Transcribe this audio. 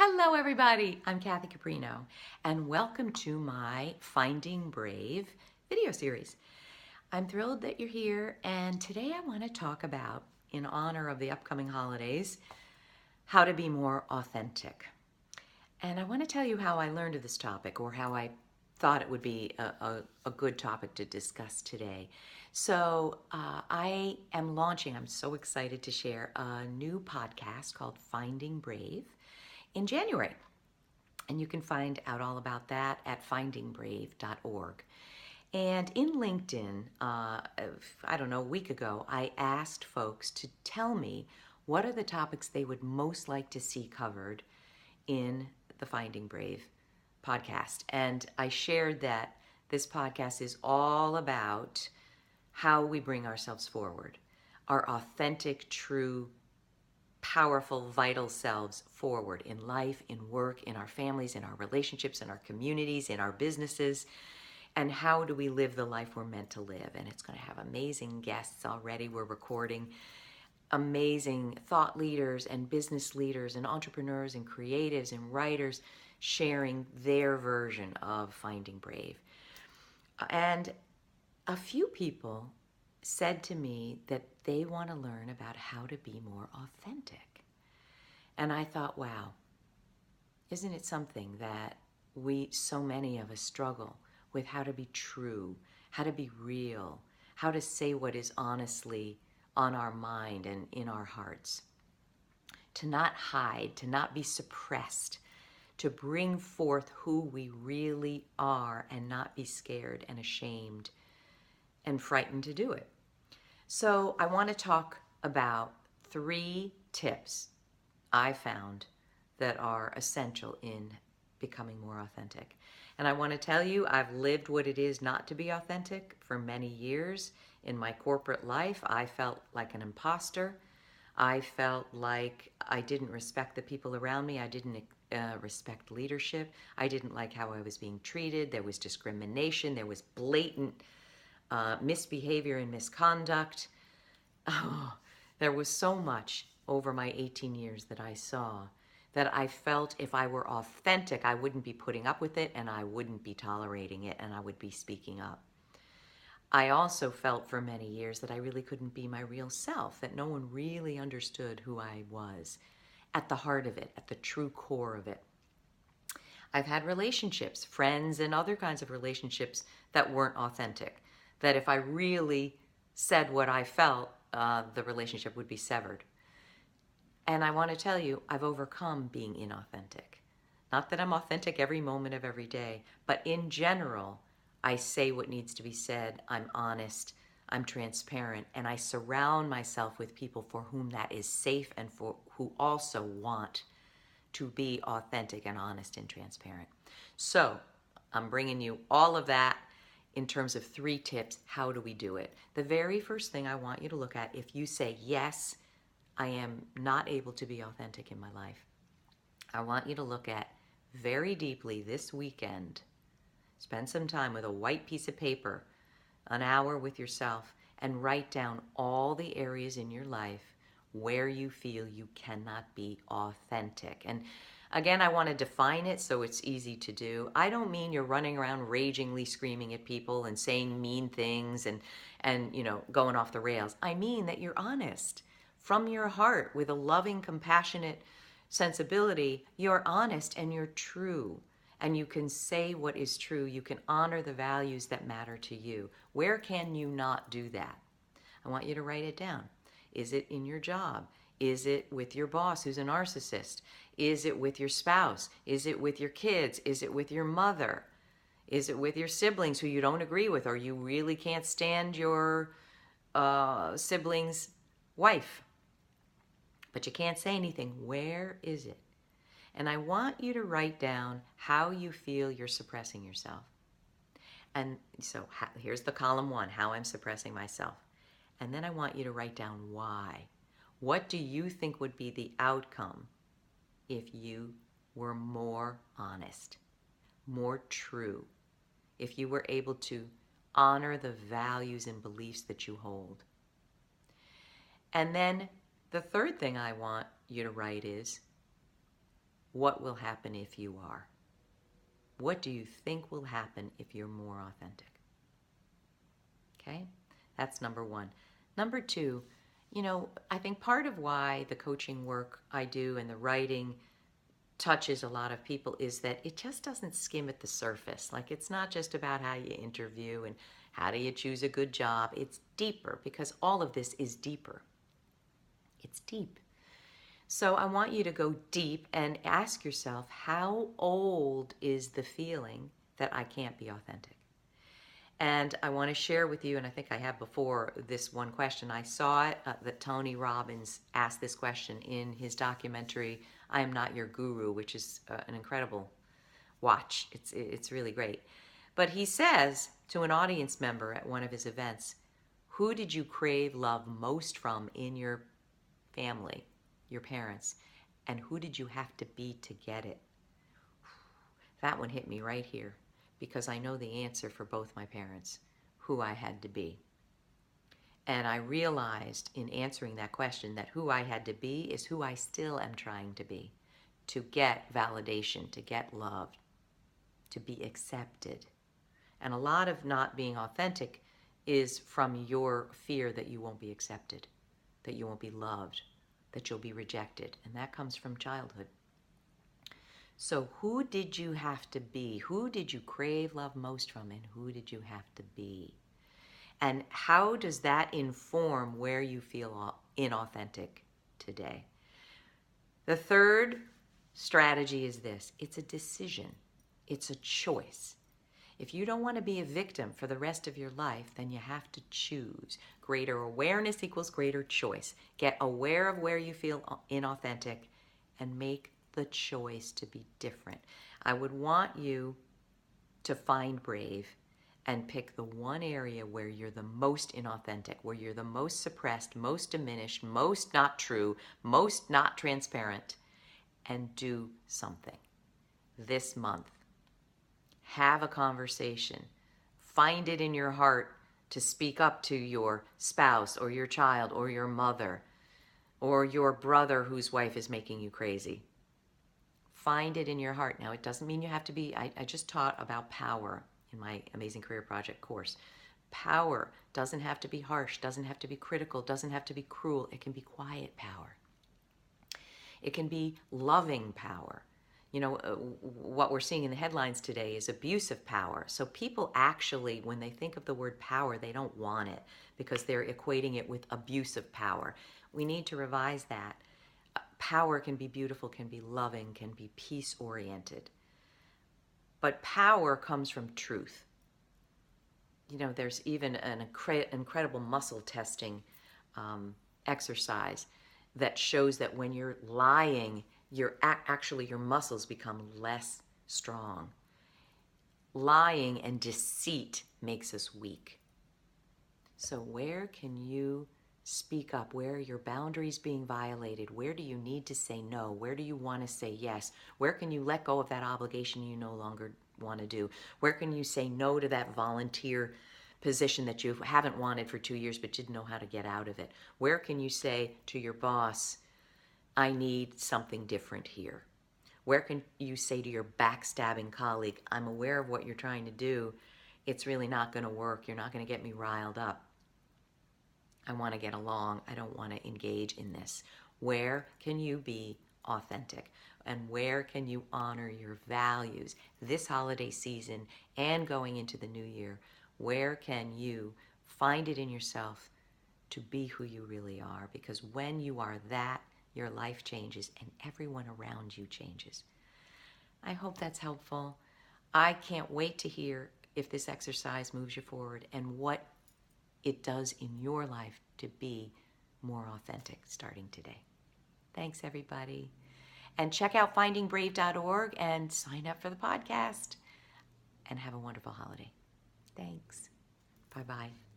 Hello, everybody. I'm Kathy Caprino, and welcome to my Finding Brave video series. I'm thrilled that you're here, and today I want to talk about, in honor of the upcoming holidays, how to be more authentic. And I want to tell you how I learned of this topic, or how I thought it would be a good topic to discuss today. I am launching, I'm so excited to share, a new podcast called Finding Brave in January. And you can find out all about that at findingbrave.org. And in LinkedIn, I don't know, a week ago, I asked folks to tell me what are the topics they would most like to see covered in the Finding Brave podcast. And I shared that this podcast is all about how we bring ourselves forward, our authentic, true, powerful, vital selves forward in life, in work, in our families, in our relationships, in our communities, in our businesses, and how do we live the life we're meant to live. And it's going to have amazing guests already. We're recording amazing thought leaders and business leaders and entrepreneurs and creatives and writers sharing their version of Finding Brave. And a few people said to me that they want to learn about how to be more authentic. And I thought, wow, isn't it something that so many of us struggle with, how to be true, how to be real, how to say what is honestly on our mind and in our hearts, to not hide, to not be suppressed, to bring forth who we really are and not be scared and ashamed and frightened to do it. So I want to talk about 3 tips I found that are essential in becoming more authentic. And I want to tell you, I've lived what it is not to be authentic for many years. In my corporate life, I felt like an imposter. I felt like I didn't respect the people around me. I didn't respect leadership. I didn't like how I was being treated. There was discrimination. There was blatant misbehavior and misconduct. Oh, there was so much over my 18 years that I saw that I felt if I were authentic, I wouldn't be putting up with it and I wouldn't be tolerating it and I would be speaking up. I also felt for many years that I really couldn't be my real self, that no one really understood who I was at the heart of it, at the true core of it. I've had relationships, friends and other kinds of relationships that weren't authentic, that if I really said what I felt, the relationship would be severed. And I want to tell you, I've overcome being inauthentic. Not that I'm authentic every moment of every day, but in general, I say what needs to be said. I'm honest, I'm transparent, and I surround myself with people for whom that is safe and for who also want to be authentic and honest and transparent. So I'm bringing you all of that in terms of 3 tips. How do we do it? The very first thing I want you to look at, if you say, yes, I am not able to be authentic in my life, I want you to look at very deeply this weekend. Spend some time with a white piece of paper, an hour with yourself, and write down all the areas in your life where you feel you cannot be authentic. And again, I want to define it so it's easy to do. I don't mean you're running around ragingly screaming at people and saying mean things and going off the rails. I mean that you're honest from your heart with a loving, compassionate sensibility. You're honest and you're true. And you can say what is true. You can honor the values that matter to you. Where can you not do that? I want you to write it down. Is it in your job? Is it with your boss who's a narcissist? Is it with your spouse? Is it with your kids? Is it with your mother? Is it with your siblings who you don't agree with, or you really can't stand your sibling's wife? But you can't say anything. Where is it? And I want you to write down how you feel you're suppressing yourself. And so here's the column 1, how I'm suppressing myself. And then I want you to write down why. What do you think would be the outcome if you were more honest, more true, if you were able to honor the values and beliefs that you hold? And then the third thing I want you to write is, What will happen if you are? What do you think will happen if you're more authentic? Okay? That's number one. Number two, I think part of why the coaching work I do and the writing touches a lot of people is that it just doesn't skim at the surface. Like, it's not just about how you interview and how do you choose a good job. It's deeper, because all of this is deeper. It's deep. So I want you to go deep and ask yourself, how old is the feeling that I can't be authentic? And I want to share with you, and I think I have before, this one question. I saw it, that Tony Robbins asked this question in his documentary, I Am Not Your Guru, which is an incredible watch. It's really great. But he says to an audience member at one of his events, who did you crave love most from in your family, your parents? And who did you have to be to get it? That one hit me right here, because I know the answer for both my parents, who I had to be. And I realized in answering that question that who I had to be is who I still am trying to be, to get validation, to get love, to be accepted. And a lot of not being authentic is from your fear that you won't be accepted, that you won't be loved, that you'll be rejected. And that comes from childhood. So who did you have to be? Who did you crave love most from, and who did you have to be? And how does that inform where you feel inauthentic today? The third strategy is this. It's a decision. It's a choice. If you don't want to be a victim for the rest of your life, then you have to choose. Greater awareness equals greater choice. Get aware of where you feel inauthentic and make the choice to be different. I would want you to find brave and pick the one area where you're the most inauthentic, where you're the most suppressed, most diminished, most not true, most not transparent, and do something this month. Have a conversation. Find it in your heart to speak up to your spouse or your child or your mother or your brother whose wife is making you crazy. Find it in your heart. Now, it doesn't mean you have to be, I just taught about power in my Amazing Career Project course. Power doesn't have to be harsh, doesn't have to be critical, doesn't have to be cruel. It can be quiet power. It can be loving power. What we're seeing in the headlines today is abusive power. So people actually, when they think of the word power, they don't want it because they're equating it with abusive power. We need to revise that. Power can be beautiful, can be loving, can be peace-oriented. But power comes from truth. There's even an incredible muscle testing exercise that shows that when you're lying, your muscles become less strong. Lying and deceit makes us weak. So where can you speak up? Where are your boundaries being violated? Where do you need to say no? Where do you want to say yes? Where can you let go of that obligation you no longer want to do? Where can you say no to that volunteer position that you haven't wanted for 2 years but didn't know how to get out of it? Where can you say to your boss, I need something different here? Where can you say to your backstabbing colleague, I'm aware of what you're trying to do. It's really not going to work. You're not going to get me riled up. I want to get along. I don't want to engage in this. Where can you be authentic? And where can you honor your values this holiday season and going into the new year? Where can you find it in yourself to be who you really are? Because when you are that, your life changes and everyone around you changes. I hope that's helpful. I can't wait to hear if this exercise moves you forward and what it does in your life to be more authentic starting today. Thanks, everybody. And check out findingbrave.org and sign up for the podcast. And have a wonderful holiday. Thanks. Bye-bye.